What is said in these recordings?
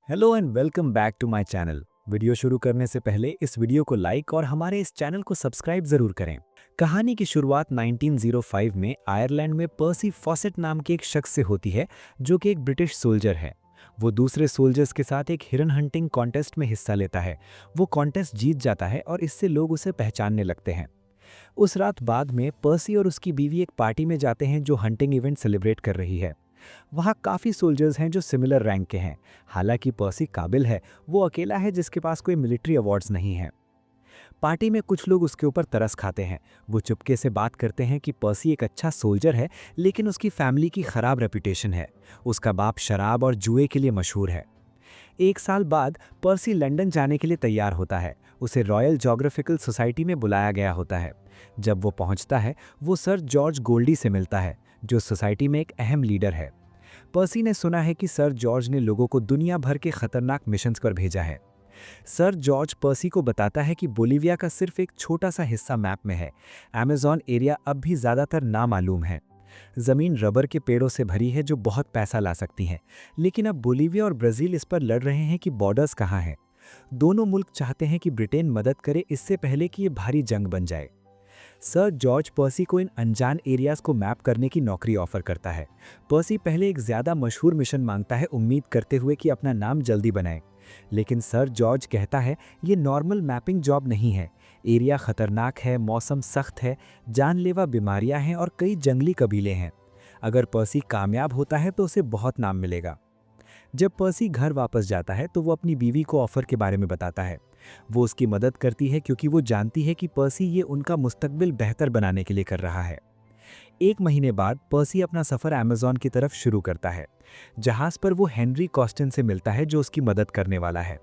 Hello and welcome back to my channel. Video शुरू करने से पहले इस वीडियो को लाइक और हमारे इस चैनल को सब्सक्राइब जरूर करें। कहानी की शुरुआत 1905 में आयरलैंड में पर्सी फॉसेट नाम के एक शख्स से होती है, जो कि एक ब्रिटिश सोल्जर है। वो दूसरे सोल्जर्स के साथ एक हिरन हंटिंग कॉन्टेस्ट में हिस्सा लेता है। वो कॉन्टेस्ट जीत जाता है और इससे लोग उसे पहचानने लगते हैं। उस रात बाद में पर्सी और उसकी बीवी एक पार्टी में जाते हैं जो हंटिंग इवेंट सेलिब्रेट कर रही है। वहाँ काफ़ी सोल्जर्स हैं जो सिमिलर रैंक के हैं। हालांकि पर्सी काबिल है, वो अकेला है जिसके पास कोई मिलिट्री अवार्ड्स नहीं है। पार्टी में कुछ लोग उसके ऊपर तरस खाते हैं। वो चुपके से बात करते हैं कि पर्सी एक अच्छा सोल्जर है, लेकिन उसकी फैमिली की खराब रेपुटेशन है। उसका बाप शराब और जुए के लिए मशहूर है। एक साल बाद पर्सी लंदन जाने के लिए तैयार होता है। उसे रॉयल ज्योग्राफिकल सोसाइटी में बुलाया गया होता है। जब वो पहुंचता है, वो सर जॉर्ज गोल्डी से मिलता है, जो सोसाइटी में एक अहम लीडर है। पर्सी ने सुना है कि सर जॉर्ज ने लोगों को दुनिया भर के खतरनाक मिशंस पर भेजा है। सर जॉर्ज पर्सी को बताता है कि बोलिविया का सिर्फ एक छोटा सा हिस्सा मैप में है। अमेज़न एरिया अब भी ज़्यादातर नामालूम है। ज़मीन रबर के पेड़ों से भरी है जो बहुत पैसा ला सकती हैं, लेकिन अब बोलिविया और ब्राज़ील इस पर लड़ रहे हैं कि बॉर्डर्स कहाँ हैं। दोनों मुल्क चाहते हैं कि ब्रिटेन मदद करे इससे पहले कि ये भारी जंग बन जाए। सर जॉर्ज पर्सी को इन अनजान एरियाज को मैप करने की नौकरी ऑफर करता है। पर्सी पहले एक ज़्यादा मशहूर मिशन मांगता है, उम्मीद करते हुए कि अपना नाम जल्दी बनाए। लेकिन सर जॉर्ज कहता है ये नॉर्मल मैपिंग जॉब नहीं है। एरिया खतरनाक है, मौसम सख्त है, जानलेवा बीमारियां हैं और कई जंगली कबीले हैं। अगर पर्सी कामयाब होता है तो उसे बहुत नाम मिलेगा। जब पर्सी घर वापस जाता है तो वो अपनी बीवी को ऑफर के बारे में बताता है। वो उसकी मदद करती है क्योंकि वो जानती है कि पर्सी ये उनका मुस्तकबिल बेहतर बनाने के लिए कर रहा है। एक महीने बाद पर्सी अपना सफ़र अमेज़न की तरफ शुरू करता है। जहाज़ पर वो हेनरी कॉस्टन से मिलता है जो उसकी मदद करने वाला है।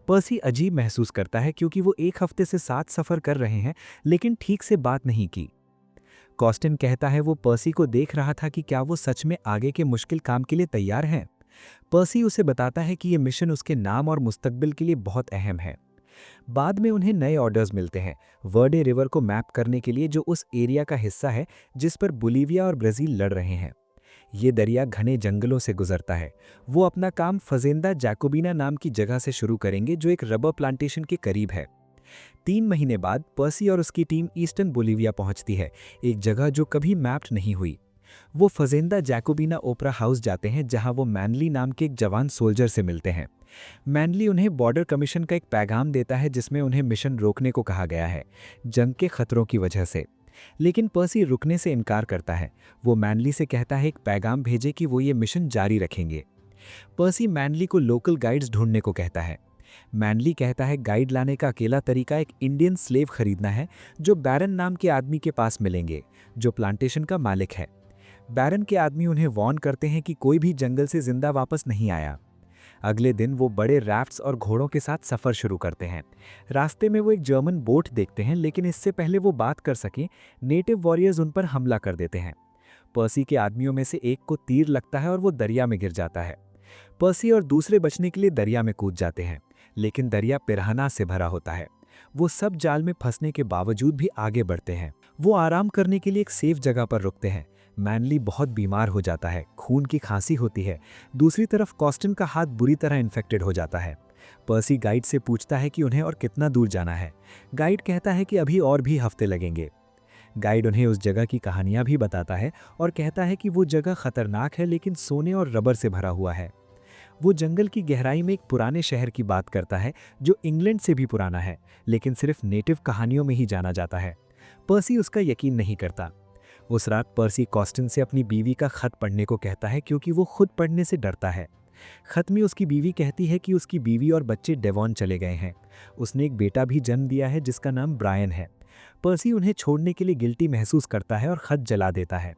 पर्सी अजीब महसूस करता है क्योंकि वो एक हफ्ते से साथ सफ़र कर रहे हैं, लेकिन ठीक से बात नहीं की। कॉस्टन कहता है वो पर्सी को देख रहा था कि क्या वो सच में आगे के मुश्किल काम के लिए तैयार हैं। पर्सी उसे बताता है कि ये मिशन उसके नाम और मुस्तकबिल के लिए बहुत अहम है। बाद में उन्हें नए ऑर्डर्स मिलते हैं वर्डे रिवर को मैप करने के लिए, जो उस एरिया का हिस्सा है जिस पर बोलिविया और ब्राज़ील लड़ रहे हैं। ये दरिया घने जंगलों से गुजरता है। वो अपना काम फजेंदा जैकोबिना नाम की जगह से शुरू करेंगे जो एक रबर प्लांटेशन के करीब है। 3 महीने बाद पर्सी और उसकी टीम ईस्टर्न बोलिविया पहुंचती है, एक जगह जो कभी मैप्ड नहीं हुई। वो फजेंदा जैकोबिना ओपरा हाउस जाते हैं जहां वो मैनली नाम के एक जवान सोल्जर से मिलते हैं। मैनली उन्हें बॉर्डर कमीशन का एक पैगाम देता है जिसमें उन्हें मिशन रोकने को कहा गया है, जंग के खतरों की वजह से। लेकिन पर्सी रुकने से इनकार करता है। वो मैनली से कहता है एक पैगाम भेजे कि वो ये मिशन जारी रखेंगे। पर्सी मैनली को लोकल गाइड्स ढूंढने को कहता है। मैनली कहता है गाइड लाने का अकेला तरीका एक इंडियन स्लेव खरीदना है, जो बैरन नाम के आदमी के पास मिलेंगे, जो प्लांटेशन का मालिक है। बैरन के आदमी उन्हें वार्न करते हैं कि कोई भी जंगल से जिंदा वापस नहीं आया। अगले दिन वो बड़े राफ्ट्स और घोड़ों के साथ सफ़र शुरू करते हैं। रास्ते में वो एक जर्मन बोट देखते हैं, लेकिन इससे पहले वो बात कर सकें, नेटिव वॉरियर्स उन पर हमला कर देते हैं। पर्सी के आदमियों में से एक को तीर लगता है और वो दरिया में गिर जाता है। पर्सी और दूसरे बचने के लिए दरिया में कूद जाते हैं, लेकिन दरिया पिरान्हा से भरा होता है। वो सब जाल में फंसने के बावजूद भी आगे बढ़ते हैं। वो आराम करने के लिए एक सेफ जगह पर रुकते हैं। मैनली बहुत बीमार हो जाता है, खून की खांसी होती है। दूसरी तरफ कॉस्टन का हाथ बुरी तरह इन्फेक्टेड हो जाता है। पर्सी गाइड से पूछता है कि उन्हें और कितना दूर जाना है। गाइड कहता है कि अभी और भी हफ्ते लगेंगे। गाइड उन्हें उस जगह की कहानियां भी बताता है और कहता है कि वो जगह खतरनाक है, लेकिन सोने और रबर से भरा हुआ है। वो जंगल की गहराई में एक पुराने शहर की बात करता है जो इंग्लैंड से भी पुराना है, लेकिन सिर्फ नेटिव कहानियों में ही जाना जाता है। पर्सी उसका यकीन नहीं करता। उस रात पर्सी कॉस्टन से अपनी बीवी का खत पढ़ने को कहता है क्योंकि वो खुद पढ़ने से डरता है। खत में उसकी बीवी कहती है कि उसकी बीवी और बच्चे डेवॉन चले गए हैं। उसने एक बेटा भी जन्म दिया है जिसका नाम ब्रायन है। पर्सी उन्हें छोड़ने के लिए गिल्टी महसूस करता है और खत जला देता है।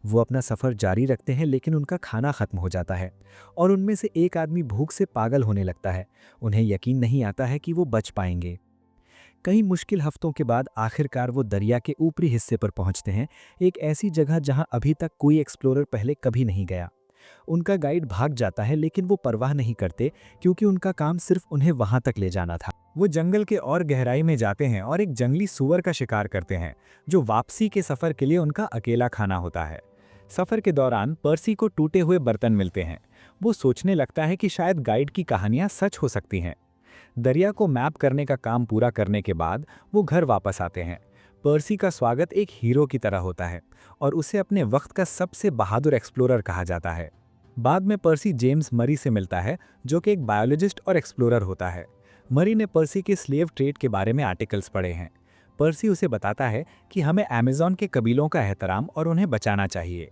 वो अपना सफ़र जारी रखते हैं, लेकिन उनका खाना खत्म हो जाता है और उनमें से एक आदमी भूख से पागल होने लगता है। उन्हें यकीन नहीं आता है कि वो बच पाएंगे। कई मुश्किल हफ्तों के बाद आखिरकार वो दरिया के ऊपरी हिस्से पर पहुंचते हैं, एक ऐसी जगह जहां अभी तक कोई एक्सप्लोरर पहले कभी नहीं गया। उनका गाइड भाग जाता है, लेकिन वो परवाह नहीं करते क्योंकि उनका काम सिर्फ उन्हें वहां तक ले जाना था। वो जंगल के और गहराई में जाते हैं और एक जंगली सूअर का शिकार करते हैं, जो वापसी के सफ़र के लिए उनका अकेला खाना होता है। सफ़र के दौरान पर्सी को टूटे हुए बर्तन मिलते हैं। वो सोचने लगता है कि शायद गाइड की कहानियां सच हो सकती हैं। दरिया को मैप करने का काम पूरा करने के बाद वो घर वापस आते हैं। पर्सी का स्वागत एक हीरो की तरह होता है और उसे अपने वक्त का सबसे बहादुर एक्सप्लोरर कहा जाता है। बाद में पर्सी जेम्स मरी से मिलता है, जो कि एक बायोलॉजिस्ट और एक्सप्लोरर होता है। मरी ने पर्सी के स्लेव ट्रेड के बारे में आर्टिकल्स पढ़े हैं। पर्सी उसे बताता है कि हमें अमेज़न के कबीलों का एहतराम और उन्हें बचाना चाहिए।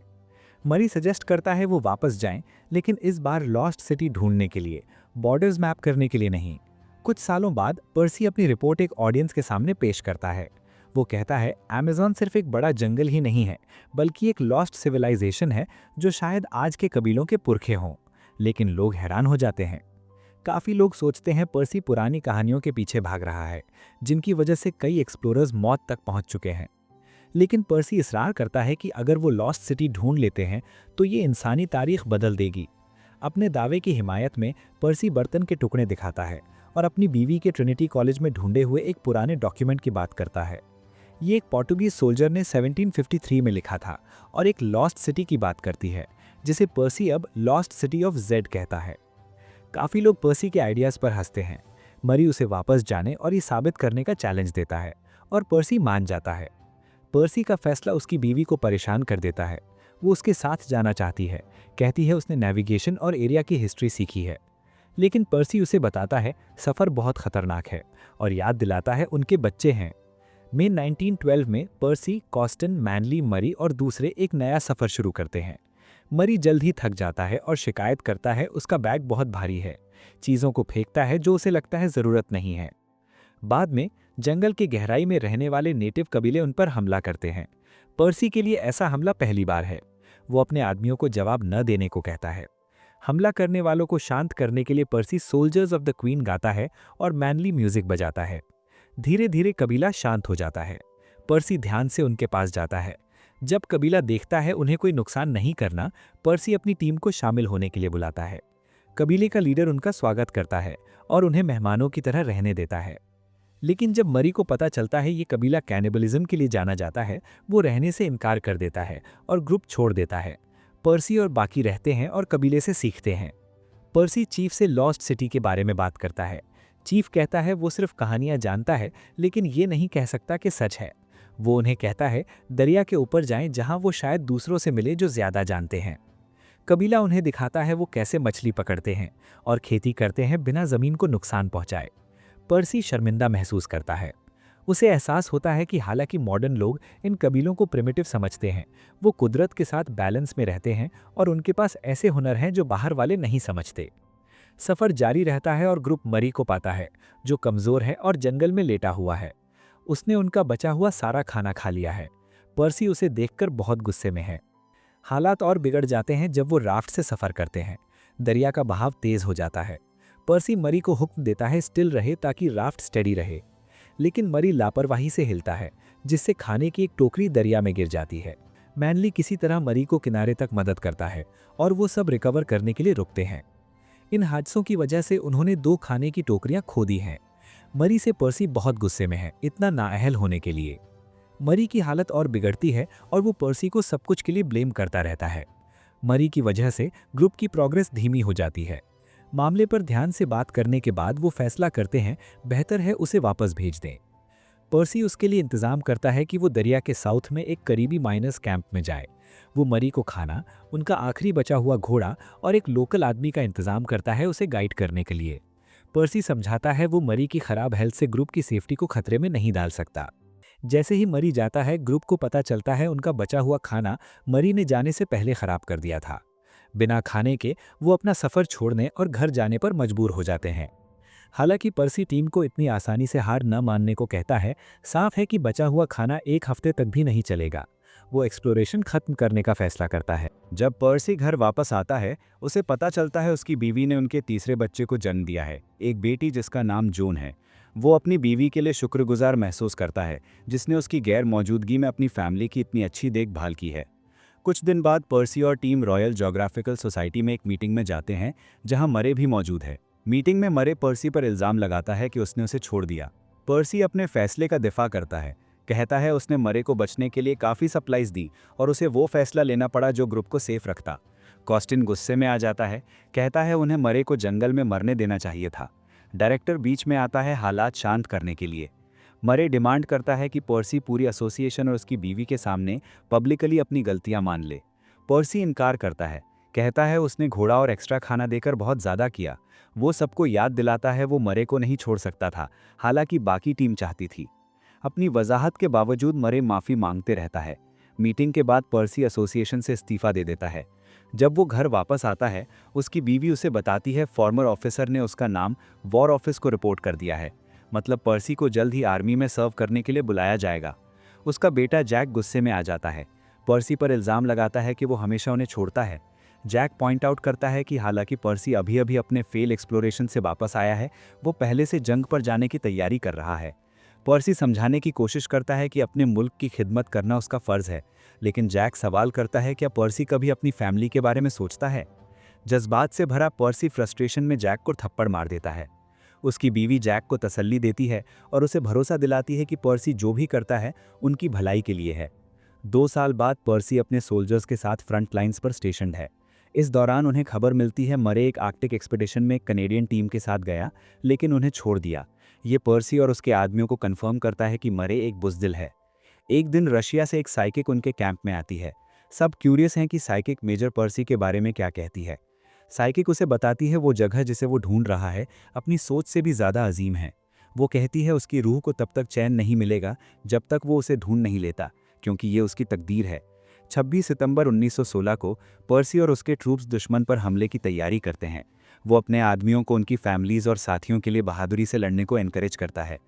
मरी सजेस्ट करता है वो वापस जाएं, लेकिन इस बार लॉस्ट सिटी ढूंढने के लिए, बॉर्डर्स मैप करने के लिए नहीं। कुछ सालों बाद पर्सी अपनी रिपोर्ट एक ऑडियंस के सामने पेश करता है। वो कहता है अमेज़न सिर्फ एक बड़ा जंगल ही नहीं है, बल्कि एक लॉस्ट सिविलाइजेशन है जो शायद आज के कबीलों के पुरखे हों। लेकिन लोग हैरान हो जाते हैं। काफ़ी लोग सोचते हैं पर्सी पुरानी कहानियों के पीछे भाग रहा है, जिनकी वजह से कई एक्सप्लोरर्स मौत तक पहुंच चुके हैं। लेकिन पर्सी इसरार करता है कि अगर वो लॉस्ट सिटी ढूंढ लेते हैं तो ये इंसानी तारीख बदल देगी। अपने दावे की हिमायत में पर्सी बर्तन के टुकड़े दिखाता है और अपनी बीवी के ट्रिनिटी कॉलेज में ढूंढे हुए एक पुराने डॉक्यूमेंट की बात करता है। ये एक पोर्टुगीज सोल्जर ने 1753 में लिखा था और एक लॉस्ट सिटी की बात करती है, जिसे पर्सी अब लॉस्ट सिटी ऑफ जेड कहता है। काफ़ी लोग पर्सी के आइडियाज़ पर हंसते हैं। मरी उसे वापस जाने और ये साबित करने का चैलेंज देता है और पर्सी मान जाता है। पर्सी का फैसला उसकी बीवी को परेशान कर देता है। वो उसके साथ जाना चाहती है, कहती है उसने नेविगेशन और एरिया की हिस्ट्री सीखी है। लेकिन पर्सी उसे बताता है सफ़र बहुत खतरनाक है और याद दिलाता है उनके बच्चे हैं। मई 1912 में पर्सी, कॉस्टन, मैनली, मरी और दूसरे एक नया सफ़र शुरू करते हैं। मरी जल्द ही थक जाता है और शिकायत करता है उसका बैग बहुत भारी है। चीज़ों को फेंकता है जो उसे लगता है ज़रूरत नहीं है। बाद में जंगल की गहराई में रहने वाले नेटिव कबीले उन पर हमला करते हैं। पर्सी के लिए ऐसा हमला पहली बार है। वो अपने आदमियों को जवाब न देने को कहता है। हमला करने वालों को शांत करने के लिए पर्सी सोल्जर्स ऑफ द क्वीन गाता है और मैनली म्यूजिक बजाता है। धीरे धीरे कबीला शांत हो जाता है। पर्सी ध्यान से उनके पास जाता है। जब कबीला देखता है उन्हें कोई नुकसान नहीं करना, पर्सी अपनी टीम को शामिल होने के लिए बुलाता है। कबीले का लीडर उनका स्वागत करता है और उन्हें मेहमानों की तरह रहने देता है। लेकिन जब मरी को पता चलता है ये कबीला कैनिबलिज्म के लिए जाना जाता है, वो रहने से इनकार कर देता है और ग्रुप छोड़ देता है। पर्सी और बाकी रहते हैं और कबीले से सीखते हैं। पर्सी चीफ से लॉस्ट सिटी के बारे में बात करता है। चीफ कहता है वो सिर्फ कहानियां जानता है, लेकिन ये नहीं कह सकता कि सच है। वो उन्हें कहता है दरिया के ऊपर जाएं जहां वो शायद दूसरों से मिले जो ज़्यादा जानते हैं। कबीला उन्हें दिखाता है वो कैसे मछली पकड़ते हैं और खेती करते हैं बिना ज़मीन को नुकसान पहुंचाए। पर्सी शर्मिंदा महसूस करता है। उसे एहसास होता है कि हालांकि मॉडर्न लोग इन कबीलों को प्रिमिटिव समझते हैं, वो कुदरत के साथ बैलेंस में रहते हैं और उनके पास ऐसे हुनर हैं जो बाहर वाले नहीं समझते। सफ़र जारी रहता है और ग्रुप मरी को पाता है, जो कमज़ोर है और जंगल में लेटा हुआ है। उसने उनका बचा हुआ सारा खाना खा लिया है। पर्सी उसे देखकर बहुत गुस्से में है। हालात और बिगड़ जाते हैं जब वो राफ्ट से सफ़र करते हैं। दरिया का बहाव तेज़ हो जाता है। पर्सी मरी को हुक्म देता है स्टिल रहे ताकि राफ्ट स्टेडी रहे। लेकिन मरी लापरवाही से हिलता है, जिससे खाने की एक टोकरी दरिया में गिर जाती है। मैनली किसी तरह मरी को किनारे तक मदद करता है और वो सब रिकवर करने के लिए रुकते हैं। इन हादसों की वजह से उन्होंने 2 खाने की टोकरियां खो दी हैं। मरी से पर्सी बहुत गुस्से में है, इतना नाअहल होने के लिए। मरी की हालत और बिगड़ती है और वो पर्सी को सब कुछ के लिए ब्लेम करता रहता है। मरी की वजह से ग्रुप की प्रोग्रेस धीमी हो जाती है। मामले पर ध्यान से बात करने के बाद वो फैसला करते हैं बेहतर है उसे वापस भेज दें। पर्सी उसके लिए इंतज़ाम करता है कि वो दरिया के साउथ में एक करीबी माइनर्स कैंप में जाए। वो मरी को खाना, उनका आखिरी बचा हुआ घोड़ा और एक लोकल आदमी का इंतज़ाम करता है उसे गाइड करने के लिए। पर्सी समझाता है वो मरी की खराब हेल्थ से ग्रुप की सेफ्टी को खतरे में नहीं डाल सकता। जैसे ही मरी जाता है, ग्रुप को पता चलता है उनका बचा हुआ खाना मरी ने जाने से पहले खराब कर दिया था। बिना खाने के वो अपना सफ़र छोड़ने और घर जाने पर मजबूर हो जाते हैं। हालांकि पर्सी टीम को इतनी आसानी से हार न मानने को कहता है। साफ है कि बचा हुआ खाना 1 हफ्ते तक भी नहीं चलेगा। वो एक्सप्लोरेशन खत्म करने का फैसला करता है। जब पर्सी घर वापस आता है, उसे पता चलता है उसकी बीवी ने उनके तीसरे बच्चे को जन्म दिया है, एक बेटी जिसका नाम जून है। वो अपनी बीवी के लिए शुक्रगुजार महसूस करता है, जिसने उसकी गैर मौजूदगी में अपनी फैमिली की इतनी अच्छी देखभाल की है। कुछ दिन बाद पर्सी और टीम रॉयल ज्योग्राफिकल सोसाइटी में एक मीटिंग में जाते हैं, जहां मरे भी मौजूद है। मीटिंग में मरे पर्सी पर इल्ज़ाम लगाता है कि उसने उसे छोड़ दिया। पर्सी अपने फैसले का दिफा करता है, कहता है उसने मरे को बचने के लिए काफ़ी सप्लाइज दी और उसे वो फैसला लेना पड़ा जो ग्रुप को सेफ रखता। कॉस्टिन गुस्से में आ जाता है, कहता है उन्हें मरे को जंगल में मरने देना चाहिए था। डायरेक्टर बीच में आता है हालात शांत करने के लिए। मरे डिमांड करता है कि पर्सी पूरी एसोसिएशन और उसकी बीवी के सामने पब्लिकली अपनी गलतियां मान ले। पर्सी इनकार करता है, कहता है उसने घोड़ा और एक्स्ट्रा खाना देकर बहुत ज़्यादा किया। वो सबको याद दिलाता है वो मरे को नहीं छोड़ सकता था, हालांकि बाकी टीम चाहती थी। अपनी वजाहत के बावजूद मरे माफ़ी मांगते रहता है। मीटिंग के बाद पर्सी एसोसिएशन से इस्तीफा दे देता है। जब वो घर वापस आता है, उसकी बीवी उसे बताती है फॉर्मर ऑफिसर ने उसका नाम वॉर ऑफिस को रिपोर्ट कर दिया है, मतलब पर्सी को जल्द ही आर्मी में सर्व करने के लिए बुलाया जाएगा। उसका बेटा जैक गुस्से में आ जाता है, पर्सी पर इल्ज़ाम लगाता है कि वो हमेशा उन्हें छोड़ता है। जैक पॉइंट आउट करता है कि हालांकि पर्सी अभी अभी अपने फेल एक्सप्लोरेशन से वापस आया है, वो पहले से जंग पर जाने की तैयारी कर रहा है। पर्सी समझाने की कोशिश करता है कि अपने मुल्क की खिदमत करना उसका फ़र्ज़ है, लेकिन जैक सवाल करता है क्या पर्सी कभी अपनी फैमिली के बारे में सोचता है। जज्बात से भरा पर्सी फ्रस्ट्रेशन में जैक को थप्पड़ मार देता है। उसकी बीवी जैक को तसल्ली देती है और उसे भरोसा दिलाती है कि पर्सी जो भी करता है उनकी भलाई के लिए है। 2 साल बाद पर्सी अपने सोल्जर्स के साथ फ्रंट लाइन्स पर स्टेशन्ड है। इस दौरान उन्हें खबर मिलती है मरे एक आर्कटिक एक्सपीडिशन में कनेडियन टीम के साथ गया, लेकिन उन्हें छोड़ दिया। ये पर्सी और उसके आदमियों को कंफर्म करता है कि मरे एक बुज़दिल है। एक दिन रशिया से एक साइकिक उनके कैंप में आती है। सब क्यूरियस हैं कि साइकिक मेजर पर्सी के बारे में क्या कहती है। साइकिक उसे बताती है वो जगह जिसे वो ढूंढ रहा है अपनी सोच से भी ज़्यादा अजीम है। वो कहती है उसकी रूह को तब तक चैन नहीं मिलेगा जब तक वो उसे ढूंढ नहीं लेता, क्योंकि ये उसकी तकदीर है। 26 सितंबर 1916 को पर्सी और उसके ट्रूप्स दुश्मन पर हमले की तैयारी करते हैं। वो अपने आदमियों को उनकी फैमिलीज़ और साथियों के लिए बहादुरी से लड़ने को एनकरेज करता है।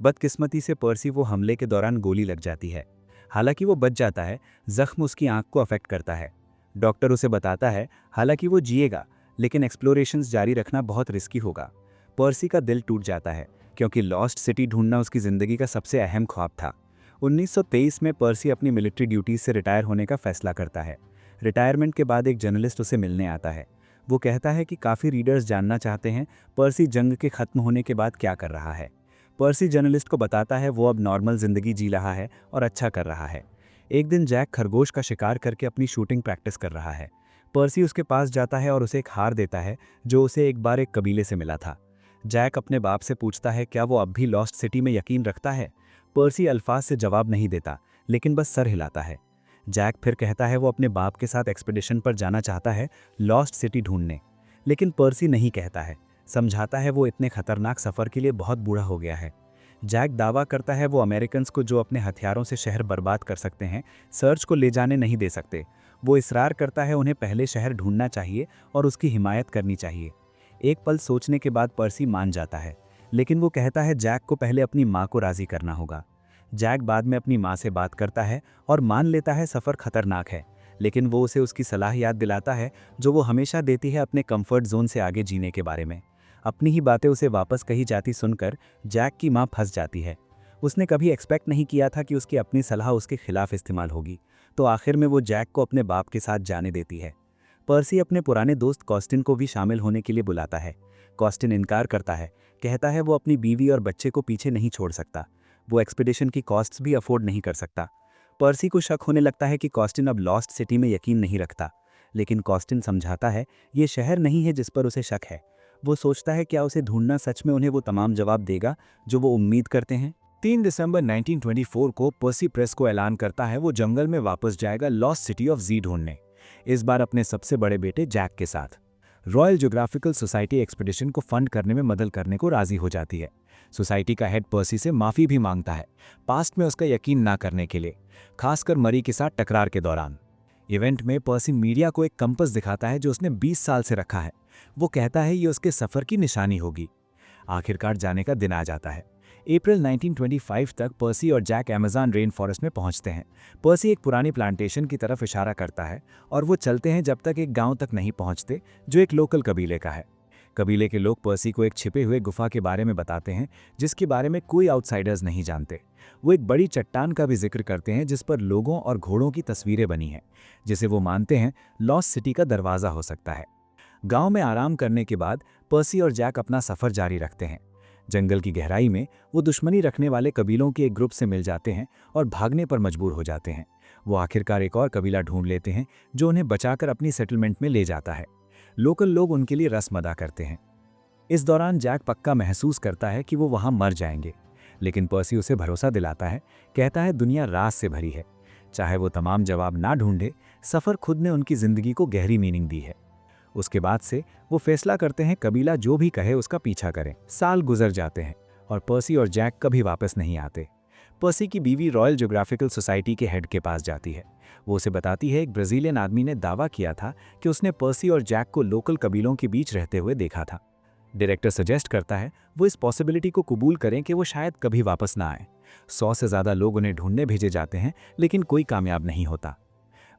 बदकिस्मती से पर्सी वो हमले के दौरान गोली लग जाती है। हालांकि वो बच जाता है, जख्म उसकी आंख को अफेक्ट करता है। डॉक्टर उसे बताता है हालांकि वो जिएगा, लेकिन एक्सप्लोरेशंस जारी रखना बहुत रिस्की होगा। पर्सी का दिल टूट जाता है, क्योंकि लॉस्ट सिटी ढूंढना उसकी ज़िंदगी का सबसे अहम ख्वाब था। 1923 में पर्सी अपनी मिलिट्री ड्यूटीज से रिटायर होने का फैसला करता है। रिटायरमेंट के बाद एक जर्नलिस्ट उसे मिलने आता है। वो कहता है कि काफ़ी रीडर्स जानना चाहते हैं पर्सी जंग के ख़त्म होने के बाद क्या कर रहा है। पर्सी जर्नलिस्ट को बताता है वो अब नॉर्मल ज़िंदगी जी रहा है और अच्छा कर रहा है। एक दिन जैक खरगोश का शिकार करके अपनी शूटिंग प्रैक्टिस कर रहा है। पर्सी उसके पास जाता है और उसे एक हार देता है जो उसे एक बार एक कबीले से मिला था। जैक अपने बाप से पूछता है क्या वो अब भी लॉस्ट सिटी में यकीन रखता है। पर्सी अल्फाज से जवाब नहीं देता, लेकिन बस सर हिलाता है। जैक फिर कहता है वो अपने बाप के साथ एक्सपीडिशन पर जाना चाहता है लॉस्ट सिटी ढूंढने, लेकिन पर्सी नहीं कहता है, समझाता है वो इतने खतरनाक सफ़र के लिए बहुत बूढ़ा हो गया है। जैक दावा करता है वो अमेरिकन्स को जो अपने हथियारों से शहर बर्बाद कर सकते हैं, सर्च को ले जाने नहीं दे सकते। वो इसरार करता है उन्हें पहले शहर ढूंढना चाहिए और उसकी हिमायत करनी चाहिए। एक पल सोचने के बाद पर्सी मान जाता है, लेकिन वो कहता है जैक को पहले अपनी माँ को राज़ी करना होगा। जैक बाद में अपनी माँ से बात करता है और मान लेता है सफ़र खतरनाक है, लेकिन वो उसे उसकी सलाह याद दिलाता है जो वो हमेशा देती है अपने कंफर्ट जोन से आगे जीने के बारे में। अपनी ही बातें उसे वापस कही जाती सुनकर जैक की माँ फंस जाती है। उसने कभी एक्सपेक्ट नहीं किया था कि उसकी अपनी सलाह उसके खिलाफ इस्तेमाल होगी, तो आखिर में वो जैक को अपने बाप के साथ जाने देती है। पर्सी अपने पुराने दोस्त कॉस्टिन को भी शामिल होने के लिए बुलाता है। कॉस्टिन इनकार करता है, कहता है वो अपनी बीवी और बच्चे को पीछे नहीं छोड़ सकता। वो एक्सपीडिशन की कॉस्ट्स भी अफोर्ड नहीं कर सकता। पर्सी को शक होने लगता है कि कॉस्टिन अब लॉस्ट सिटी में यकीन नहीं रखता, लेकिन कॉस्टिन समझाता है ये शहर नहीं है जिस पर उसे शक है। वो सोचता है क्या उसे ढूंढना सच में उन्हें वो तमाम जवाब देगा जो वो उम्मीद करते हैं। 3 दिसंबर 1924 को पर्सी प्रेस को ऐलान करता है वो जंगल में वापस जाएगा लॉस्ट सिटी ऑफ जी ढूंढने, इस बार अपने सबसे बड़े बेटे जैक के साथ। रॉयल ज्योग्राफिकल सोसाइटी एक्सपीडिशन को फंड करने में मदद करने को राजी हो जाती है। सोसाइटी का हेड पर्सी से माफ़ी भी मांगता है पास्ट में उसका यकीन ना करने के लिए, खासकर मरी के साथ टकरार के दौरान। इवेंट में पर्सी मीडिया को एक कंपस दिखाता है जो उसने 20 साल से रखा है। वो कहता है ये उसके सफ़र की निशानी होगी। आखिरकार जाने का दिन आ जाता है। अप्रैल 1925 तक पर्सी और जैक अमेज़न रेन फॉरेस्ट में पहुंचते हैं। पर्सी एक पुरानी प्लांटेशन की तरफ इशारा करता है और वो चलते हैं जब तक एक गांव तक नहीं पहुंचते जो एक लोकल कबीले का है। कबीले के लोग पर्सी को एक छिपे हुए गुफा के बारे में बताते हैं जिसके बारे में कोई आउटसाइडर्स नहीं जानते। वो एक बड़ी चट्टान का भी जिक्र करते हैं जिस पर लोगों और घोड़ों की तस्वीरें बनी हैं, जिसे वो मानते हैं लॉस्ट सिटी का दरवाज़ा हो सकता है। गांव में आराम करने के बाद पर्सी और जैक अपना सफ़र जारी रखते हैं। जंगल की गहराई में वो दुश्मनी रखने वाले कबीलों के एक ग्रुप से मिल जाते हैं और भागने पर मजबूर हो जाते हैं। वो आखिरकार एक और कबीला ढूंढ लेते हैं जो उन्हें बचाकर अपनी सेटलमेंट में ले जाता है। लोकल लोग उनके लिए रस्म अदा करते हैं। इस दौरान जैक पक्का महसूस करता है कि वो वहां मर जाएंगे, लेकिन पर्सी उसे भरोसा दिलाता है, कहता है दुनिया राज से भरी है, चाहे वो तमाम जवाब ना ढूंढे, सफ़र खुद ने उनकी ज़िंदगी को गहरी मीनिंग दी है। उसके बाद से वो फैसला करते हैं कबीला जो भी कहे उसका पीछा करें। साल गुजर जाते हैं और पर्सी और जैक कभी वापस नहीं आते। पर्सी की बीवी रॉयल ज्योग्राफिकल सोसाइटी के हेड के पास जाती है। वो उसे बताती है एक ब्राज़ीलियन आदमी ने दावा किया था कि उसने पर्सी और जैक को लोकल कबीलों के बीच रहते हुए देखा था। डायरेक्टर सजेस्ट करता है वो इस पॉसिबिलिटी को कबूल करें कि वो शायद कभी वापस ना आए। 100 से ज़्यादा लोग उन्हें ढूंढने भेजे जाते हैं, लेकिन कोई कामयाब नहीं होता।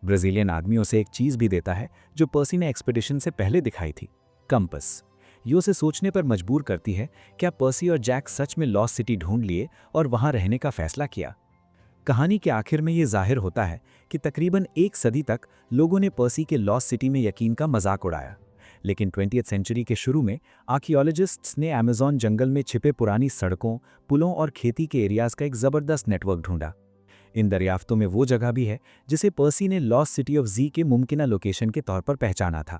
ब्राज़ीलियन आदमी उसे एक चीज़ भी देता है जो पर्सी ने एक्सपेडिशन से पहले दिखाई थी, कंपस। ये उसे सोचने पर मजबूर करती है, क्या पर्सी और जैक सच में लॉस्ट सिटी ढूंढ लिए और वहां रहने का फैसला किया। कहानी के आखिर में ये जाहिर होता है कि तकरीबन एक सदी तक लोगों ने पर्सी के लॉस्ट सिटी में यकीन का मजाक उड़ाया, लेकिन 20वीं सेंचुरी के शुरू में आर्कियोलॉजिस्ट्स ने अमेज़न जंगल में छिपे पुरानी सड़कों, पुलों और खेती के एरियाज़ का एक ज़बरदस्त नेटवर्क ढूंढा। इन दरियाफ्तों में वो जगह भी है जिसे पर्सी ने लॉस्ट सिटी ऑफ जी के मुमकिना लोकेशन के तौर पर पहचाना था।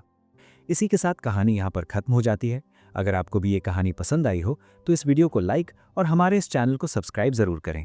इसी के साथ कहानी यहाँ पर खत्म हो जाती है। अगर आपको भी ये कहानी पसंद आई हो तो इस वीडियो को लाइक और हमारे इस चैनल को सब्सक्राइब ज़रूर करें।